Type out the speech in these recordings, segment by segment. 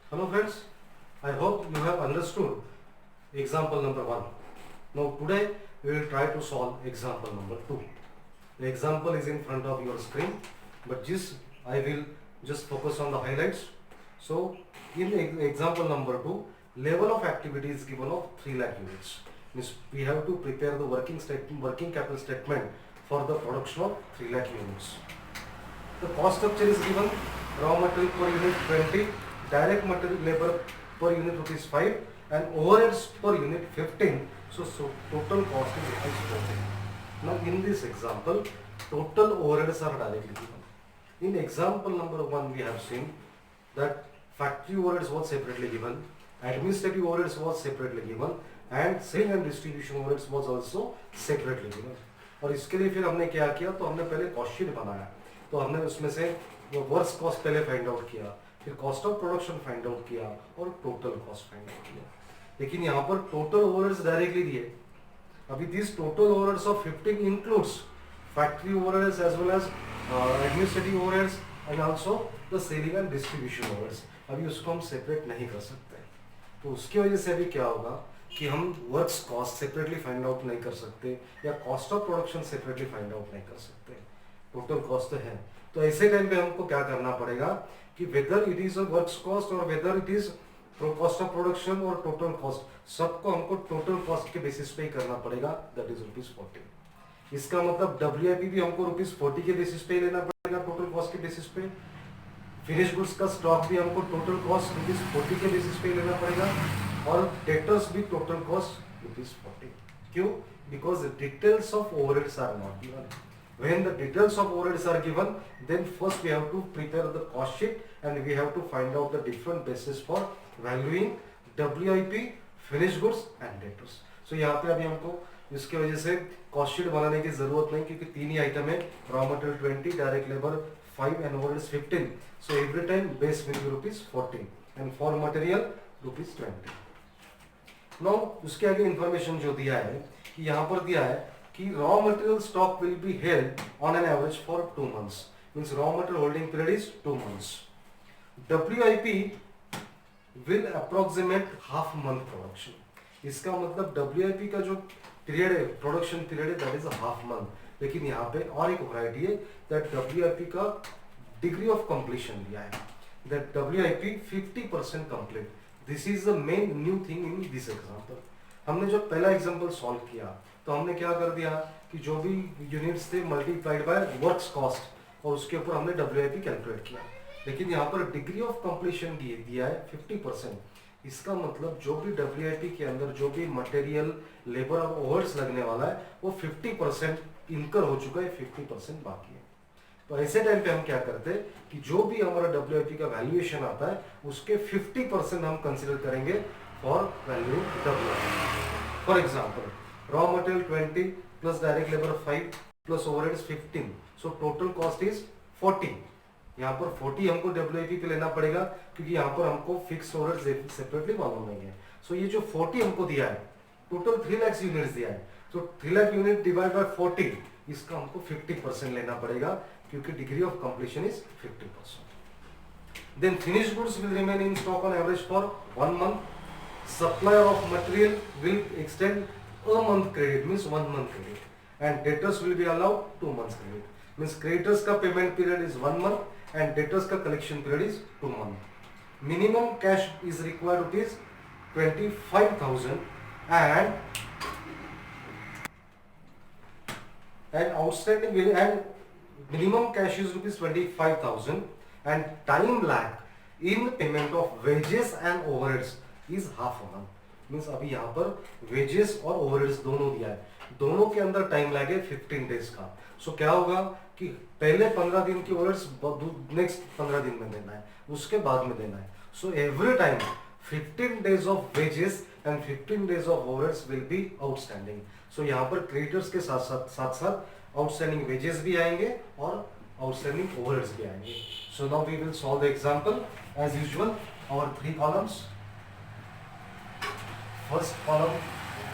Hello friends, I hope you have understood example number 1. Now today we will try to solve example number 2. The example is in front of your screen, but I will just focus on the highlights. So in example number 2, level of activity is given of 3 lakh units. Means we have to prepare the working capital statement for the production of 3 lakh units. The cost structure is given: raw material per unit 20, direct material labor per unit rupees 5, and overheads per unit 15. So total cost is rupees 40. Now in this example, total overheads are directly given. In example number 1, we have seen that factory overheads was separately given, administrative overheads was separately given, and selling and distribution overheads was also separately given. और इसके लिए फिर हमने क्या किया, तो हमने पहले कॉस्ट शीट बनाया. तो हमने उसमें से वो वर्क्स कॉस्ट पहले फाइंड आउट किया, फिर cost of production find out किया और टोटल कॉस्ट फाइंड आउट किया. लेकिन यहाँ पर टोटल ओवरहेड्स डायरेक्टली दिए. अभी this total overheads of 15 includes factory overheads as well as administrative overheads and also the selling and distribution overheads. अभी उसको हम सेपरेट नहीं कर सकते. तो उसकी वजह से अभी क्या होगा कि हम works cost separately find out नहीं कर सकते या cost of production separately find out नहीं कर सकते. टोटल कॉस्ट तो है. तो ऐसे टाइम पे हमको क्या करना पड़ेगा कि whether it is a works cost और whether it is cost of production और टोटल कॉस्ट, सबको हमको टोटल कॉस्ट के बेसिस पे ही करना पड़ेगा. That is ₹40. इसका मतलब WIP भी हमको ₹40 के बेसिस पे लेना पड़ेगा, टोटल कॉस्ट के बेसिस पे. फिनिश गुड्स का स्टॉक भी हमको टोटल कॉस्ट ₹40 के बेसिस पे लेना पड़ेगा, और डेटर्स भी टोटल कॉस्ट ₹40. क्यों? Because details of overheads are not given. When the details of overheads are given, then first we have to prepare the cost sheet and we have to find out the different basis for valuing WIP, finished goods and debtors. So यहाँ पे अभी हमको इसके वजह से cost sheet बनाने की जरूरत नहीं, क्योंकि 3 ही आइटम है: raw material 20, direct labor 5 and overheads 15. So every time base will be ₹40 and for material ₹20. Now उसके आगे information जो दिया है कि यहाँ पर दिया है कि raw material stock will be held on an average for 2 months. Means raw material holding period is 2 months. WIP will approximate half month production. इसका मतलब WIP का जो पीरियड है, प्रोडक्शन पीरियड है, दैट इज हाफ मंथ. लेकिन यहाँ पे और एक वैरायटी है दैट WIP का डिग्री ऑफ कंप्लीशन दिया है, that WIP 50% complete. This is the main new thing in this example. हमने जो पहला एग्जांपल सॉल्व किया तो हमने क्या कर दिया कि जो भी यूनिट्स थे मल्टीप्लाइड बाय वर्क्स कॉस्ट और उसके ऊपर हमने WIP कैलकुलेट किया. लेकिन यहाँ पर डिग्री ऑफ कंप्लीशन दिया है 50%. इसका मतलब जो भी WIP के अंदर जो भी मटेरियल, लेबर और ओवरहेड्स लगने वाला है वो 50% इनकर हो चुका है, 50% बाकी है. तो ऐसे टाइम पे हम क्या करते हैं कि जो भी हमारा WIP का वैल्यूएशन आता है उसके 50% हम कंसिडर करेंगे for value WIP. For example, raw material 20 plus direct labor 5 plus overheads 15. So total cost is 40. यहाँ पर 40 हमको WIP पे लेना पड़ेगा, क्योंकि यहाँ पर हमको फिक्स ओवरहेड्स सेपरेटली मालूम नहीं है. सो ये जो 40 हमको दिया है, टोटल 3 लाख यूनिट्स दिया है, तो 3 लाख यूनिट डिवाइड बाय 40, इसका हमको 50% लेना पड़ेगा, क्योंकि degree of completion is 50%. Then finish goods will remain in stock on average for 1 month. Supplier of material will extend a month credit, means 1 month credit, and debtors will be allowed 2 months credit. Means creditors का payment period is 1 month and debtors का collection period is 2 month. Minimum cash is required ₹25,000 and outstanding and minimum cash is ₹25,000 and time lag in payment of wages and overheads is half a month. Means अभी यहाँ पर wages और overheads दोनों दिया है, दोनों के अंदर टाइम लगे 15 डेज का. सो क्या होगा कि पहले 15 दिन की ओवरहेड्स नेक्स्ट 15 दिन में देना है, उसके बाद में देना है. So every time 15 days of wages and 15 days of overheads will be outstanding. So यहाँ पर क्रेडिटर्स के साथ साथ आउटस्टैंडिंग वेजेस भी आएंगे और आउटस्टैंडिंग ओवरहेड्स भी आएंगे. So now we will solve the example as usual. Our 3 columns. First column,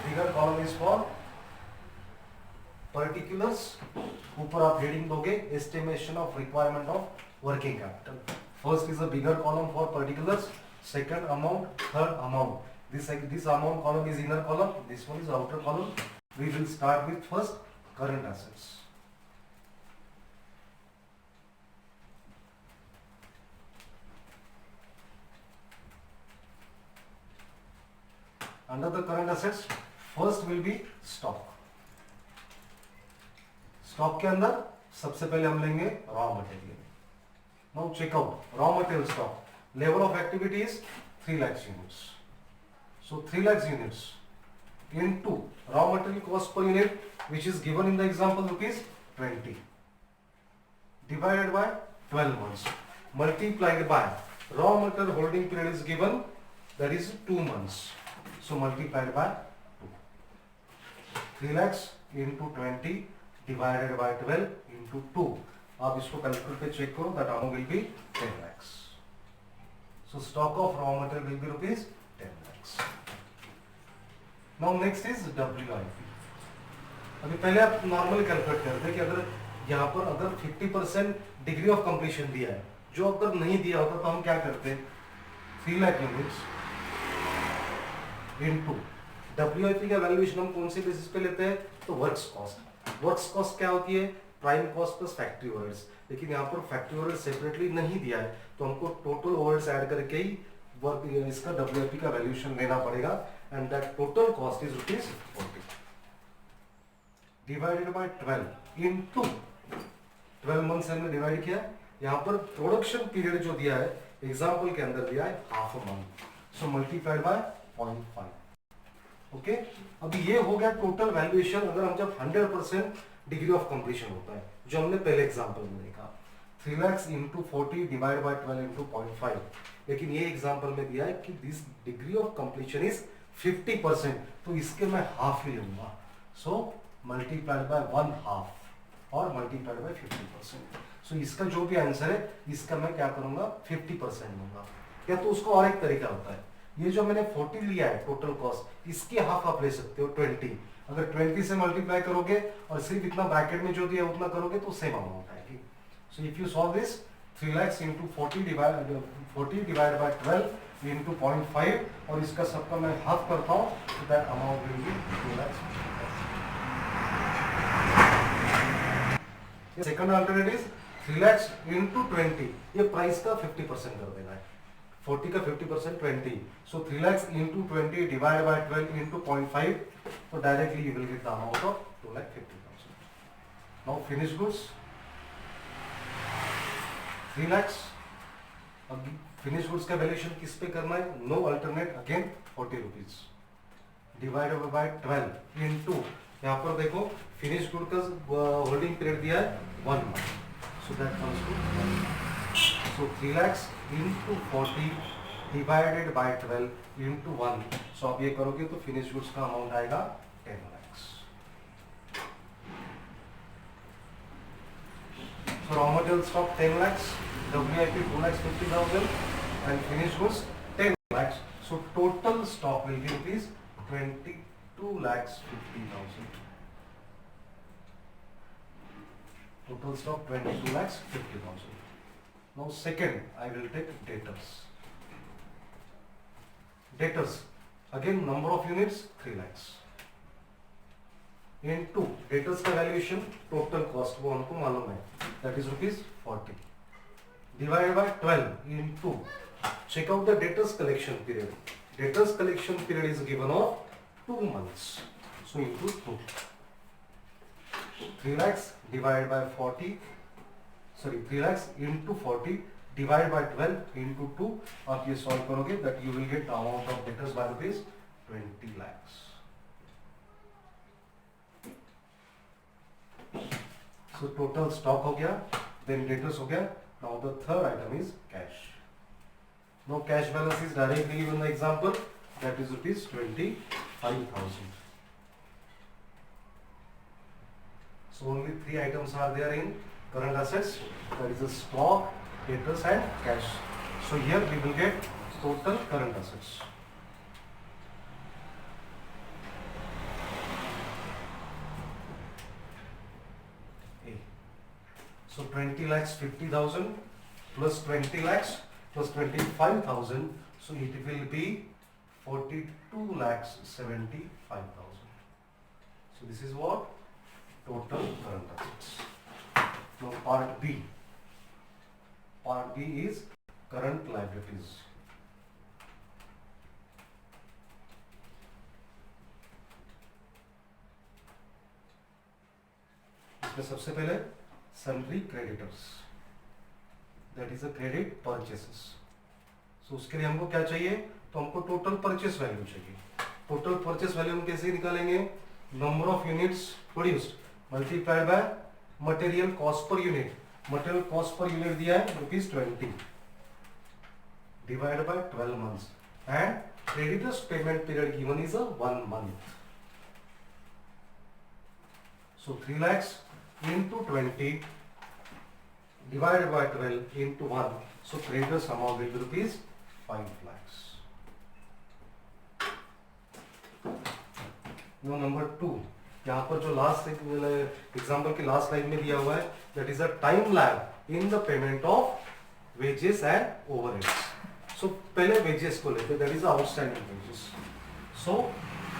bigger column is for particulars. ऊपर आप हेडिंग दोगे estimation of requirement of working capital. First is a bigger column for particulars second amount, third amount. This amount column is inner column, this one is outer column. We will start with first current assets. Under the current assets, first will be stock. स्टॉक के अंदर सबसे पहले हम लेंगे raw material. Now check out raw material stock. Level of activity is 3 lakhs units. So 3 lakhs units into raw material cost per unit, which is given in the example rupees 20, divided by 12 months, multiplied by raw material holding period is given, that is 2 months. So multiplied by 2. 3 lakhs into 20 divided by 12 into 2. आप इसको calculate पे check करो, that amount will be 10 lakhs. So stock of raw material will be rupees 10 lakhs. Now next is WIP. अभी पहले आप normally calculate करते हैं कि अगर यहाँ पर अगर 50% डिग्री ऑफ कंप्लीशन दिया है, जो अगर नहीं दिया होता तो हम क्या करते हैं, 3 लाख यूनिट्स इनटू WIP का वैल्यूएशन हम कौन से बेसिस पे लेते हैं, तो वर्क्स कॉस्ट. वर्क्स कॉस्ट क्या होती है, prime cost plus factory overheads. लेकिन यहाँ पर फैक्ट्री ओवरहेड सेपरेटली नहीं दिया है, तो हमको टोटल ओवरहेड्स ऐड करके ही वर्क इसका WIP का वैल्यूएशन लेना पड़ेगा. And that total cost is rupees 40 divided by 12 into 12 month से हमने डिवाइड किया. यहाँ पर प्रोडक्शन पीरियड जो दिया है एग्जाम्पल के अंदर दिया है half a month, so multiplied by 0.5. Okay, अभी ये हो गया टोटल वैल्यूएशन अगर हम जब 100% डिग्री ऑफ कंप्लीशन होता है, जो हमने पहले एग्जांपल में देखा 3 lakhs into 40 divide by 12 into 0.5. लेकिन ये एग्जांपल में दिया है कि this degree of completion is 50%, तो इसके मैं हाफ ही लूंगा. सो मल्टीप्लाइड बाय 1/2 और मल्टीप्लाइड बाय 50%. सो इसका जो भी आंसर है इसका मैं क्या करूंगा, 50% लूंगा. या तो उसको और एक तरीका होता है, ये जो मैंने 40 लिया है टोटल कॉस्ट, इसके हाफ आप ले सकते हो 20. अगर 20 से मल्टीप्लाई करोगे और सिर्फ इतना ब्रैकेट में जो दिया उतना करोगे तो सेम अमाउंट आएगी. So if you solve this 3 lakhs into 40 divide by 12 into 0.5 और इसका सबका मैं हाफ करता हूँ, तो that amount will be 2 lakhs. Second alternative is 3 lakhs into 20. ये प्राइस का 50% कर देना है, 40 का 50% 20. So 3 lakhs into 20 divided by 12 into 0.5. So directly you will get the amount of 2,50,000. Now finished goods 3 lakhs. अब finished goods का valuation किस पे करना है, no alternate, again 40 rupees divided by 12 into, यहाँ पर देखो finished good का होल्डिंग पीरियड दिया है 1 month. So that comes to 1 month. So 3 lakhs into 40 divided by 12 into 1. So आप ये करोगे तो फिनिश गुड्स का अमाउंट आएगा 10 lakhs. So raw material stock 10 lakhs, WIP 2 lakhs 50,000 and finished goods 10 lakhs. So total stock will be rupees 22 lakhs 50,000. Total stock 22 lakhs 50,000. Now second, I will take debtors. Debtors, again number of units 3 lakhs. Into debtors का valuation total cost वो हमको मालूम है, that is rupees 40 divided by 12 into, check out the debtors collection period. Debtors collection period is given of 2 months, so into 2. 3 lakhs divided by 40. 3 lakhs into 40 divided by 12 into 2. आप ये solve करोगे that you will get the amount of debtors by rupees 20 lakhs. So total stock हो गया, then debtors हो गया. Now the third item is cash. Now cash balance is directly given in the example, that is rupees 25,000. So only 3 items are there in current assets, that is the stock, debtors and cash. So here we will get total current assets. A. So 20 lakhs 50,000 plus 20 lakhs plus 25,000. So it will be 42,75,000. So this is what total current assets. Now part B. Part B is current liabilities. इसमें सबसे पहले sundry creditors, that is a credit purchases. So उसके लिए हमको क्या चाहिए, तो हमको टोटल परचेस वैल्यू चाहिए. टोटल परचेस वैल्यू हम कैसे निकालेंगे, number of units produced multiplied by material cost per unit. Material cost per unit दिया है ₹20 divide by 12 months and creditors payment period given is a 1 month. So 3 lakhs into 20 divided by 12 into 1. So creditors amount will be rupees 5 lakhs. Now number 2. यहाँ पर जो last example की last line में दिया हुआ है, that is a time lag in the payment of wages and overheads. So पहले wages को लेते, that is outstanding wages. So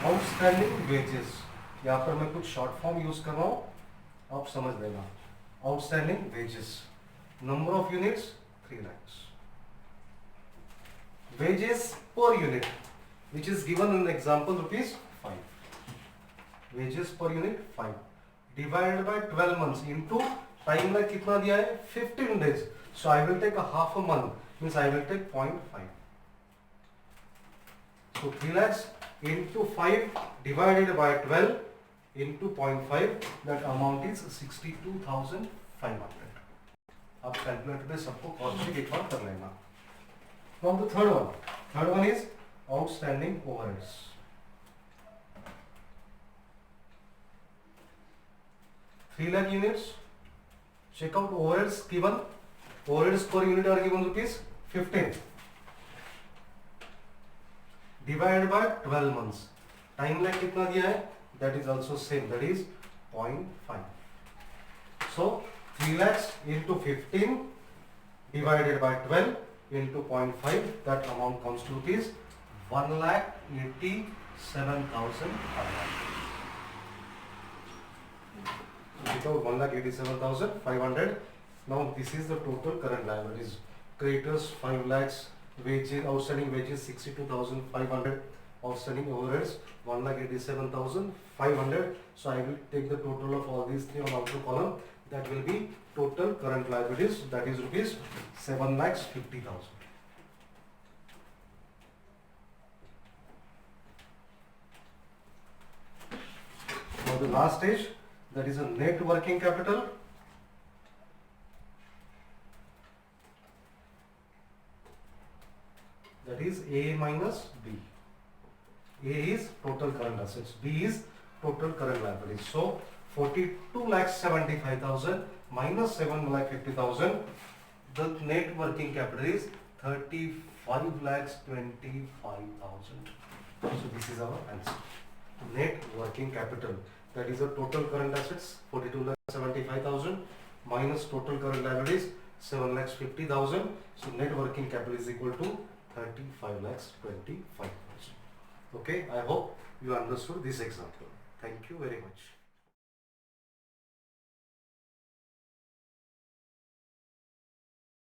outstanding wages, यहाँ पर मैं कुछ शॉर्ट फॉर्म यूज कर रहा हूं, आप समझ लेना. Outstanding wages, number of units 3 lakhs. Wages per unit which is given in example ₹5. Wages per unit 5 divided by 12 months into time like कितना दिया है 15 days. So I will take half a month, means I will take 0.5. So 3 lakhs into 5 divided by 12 into 0.5, that amount is 62,500. आप calculator पे सबको cost sheet एक बार कर लेना. Now the third one is outstanding overheads. Three lakh units. Check out overheads given. Overheads per unit are given ₹15. Divided by 12 months. Time lag कितना दिया है? That is also same. That is 0.5. So 3 lakhs into 15 divided by 12 into 0.5. That amount comes to ₹1,87,500. Without 1,87,500. Now this is the total current liabilities. Creditors 5 lakhs. Wages, outstanding wages 62,500. Outstanding overheads 1,87,500. So I will take the total of all these three on outer column. That will be total current liabilities. That is ₹7,50,000. Now the last stage, that is a net working capital. That is A minus B. A is total current assets, B is total current liabilities. So 42,75,000 minus 7,50,000, the net working capital is 35,25,000. So this is our answer. Net working capital, that is the total current assets 42,75,000 minus total current liabilities 7,50,000. So net working capital is equal to 35,25,000. Okay, I hope you understood this example. Thank you very much.